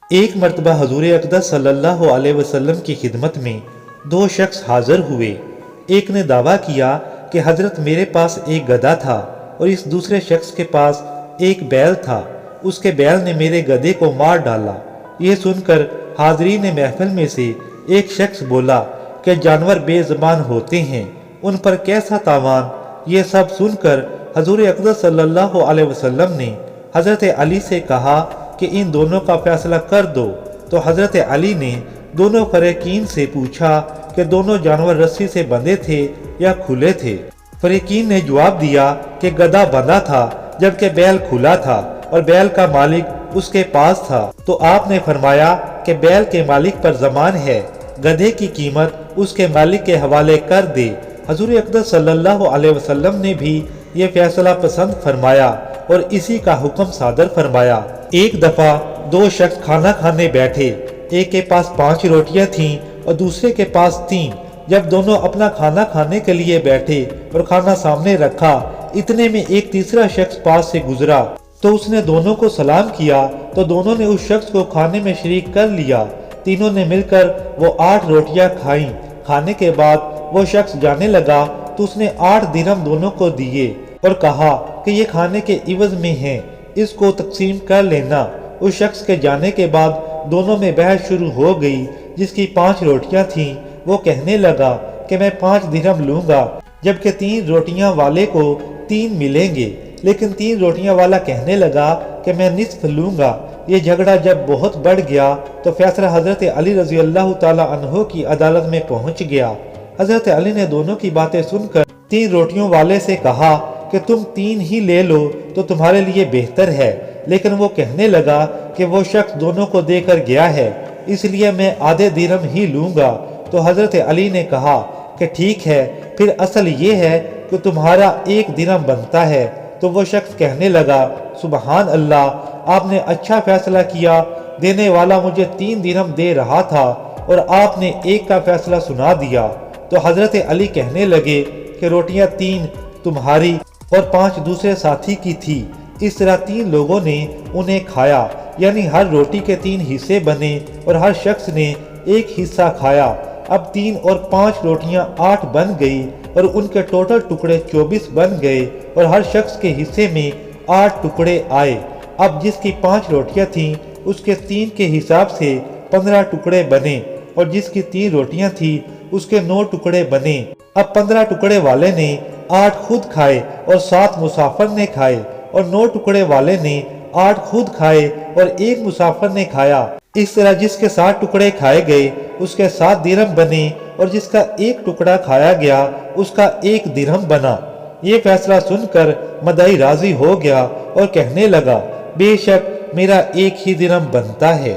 ایک مرتبہ حضور اقدس صلی اللہ علیہ وسلم کی خدمت میں دو شخص حاضر ہوئے۔ ایک نے دعویٰ کیا کہ حضرت میرے پاس ایک گدھا تھا اور اس دوسرے شخص کے پاس ایک بیل تھا، اس کے بیل نے میرے گدھے کو مار ڈالا۔ یہ سن کر حاضرین محفل میں سے ایک شخص بولا کہ جانور بے زبان ہوتے ہیں، ان پر کیسا تاوان۔ یہ سب سن کر حضور اقدس صلی اللہ علیہ وسلم نے حضرت علی سے کہا کہ ان دونوں کا فیصلہ کر دو۔ تو حضرت علی نے دونوں فریقین سے پوچھا کہ دونوں جانور رسی سے بندھے تھے یا کھلے تھے۔ فریقین نے جواب دیا کہ گدھا بندھا تھا جبکہ بیل کھلا تھا اور بیل کا مالک اس کے پاس تھا۔ تو آپ نے فرمایا کہ بیل کے مالک پر ضمان ہے، گدھے کی قیمت اس کے مالک کے حوالے کر دے۔ حضور اقدس صلی اللہ علیہ وسلم نے بھی یہ فیصلہ پسند فرمایا اور اسی کا حکم صادر فرمایا۔ ایک دفعہ دو شخص کھانا کھانے بیٹھے، ایک کے پاس 5 روٹیاں تھیں اور دوسرے کے پاس 3۔ جب دونوں اپنا کھانا کھانے کے لیے بیٹھے اور کھانا سامنے رکھا، اتنے میں ایک تیسرا شخص پاس سے گزرا تو اس نے دونوں کو سلام کیا تو دونوں نے اس شخص کو کھانے میں شریک کر لیا۔ تینوں نے مل کر وہ 8 روٹیاں کھائیں۔ کھانے کے بعد وہ شخص جانے لگا تو اس نے 8 درہم دونوں کو دیے اور کہا کہ یہ کھانے کے عوض میں ہیں، اس کو تقسیم کر لینا۔ اس شخص کے جانے کے بعد دونوں میں بحث شروع ہو گئی۔ جس کی 5 روٹیاں تھیں وہ کہنے لگا کہ میں 5 درہم لوں گا، جبکہ 3 روٹیاں والے کو 3 ملیں گے، لیکن 3 روٹیاں والا کہنے لگا کہ میں نصف لوں گا۔ یہ جھگڑا جب بہت بڑھ گیا تو فیصلہ حضرت علی رضی اللہ تعالیٰ عنہ کی عدالت میں پہنچ گیا۔ حضرت علی نے دونوں کی باتیں سن کر 3 روٹیوں والے سے کہا کہ تم 3 ہی لے لو تو تمہارے لیے بہتر ہے، لیکن وہ کہنے لگا کہ وہ شخص دونوں کو دے کر گیا ہے، اس لیے میں آدھے درہم ہی لوں گا۔ تو حضرت علی نے کہا کہ ٹھیک ہے، پھر اصل یہ ہے کہ تمہارا 1 درہم بنتا ہے۔ تو وہ شخص کہنے لگا سبحان اللہ، آپ نے اچھا فیصلہ کیا، دینے والا مجھے 3 درہم دے رہا تھا اور آپ نے 1 کا فیصلہ سنا دیا۔ تو حضرت علی کہنے لگے کہ روٹیاں 3 تمہاری اور 5 دوسرے ساتھی کی تھی۔ اس طرح 3 لوگوں نے انہیں کھایا، یعنی ہر روٹی کے 3 حصے بنے اور ہر شخص نے 1 حصہ کھایا۔ اب 3 اور 5 روٹیاں 8 بن گئی اور ان کے ٹوٹل ٹکڑے 24 بن گئے اور ہر شخص کے حصے میں 8 ٹکڑے آئے۔ اب جس کی 5 روٹیاں تھیں اس کے 3 کے حساب سے 15 ٹکڑے بنے اور جس کی 3 روٹیاں تھیں اس کے 9 ٹکڑے بنے۔ اب 15 ٹکڑے والے نے 8 خود کھائے اور 7 مسافر نے کھائے اور 9 ٹکڑے والے نے 8 خود کھائے اور 1 مسافر نے کھایا۔ اس طرح جس کے 7 ٹکڑے کھائے گئے اس کے 7 درہم بنے اور جس کا 1 ٹکڑا کھایا گیا اس کا 1 درہم بنا۔ یہ فیصلہ سن کر مدعی راضی ہو گیا اور کہنے لگا بے شک میرا 1 ہی درہم بنتا ہے۔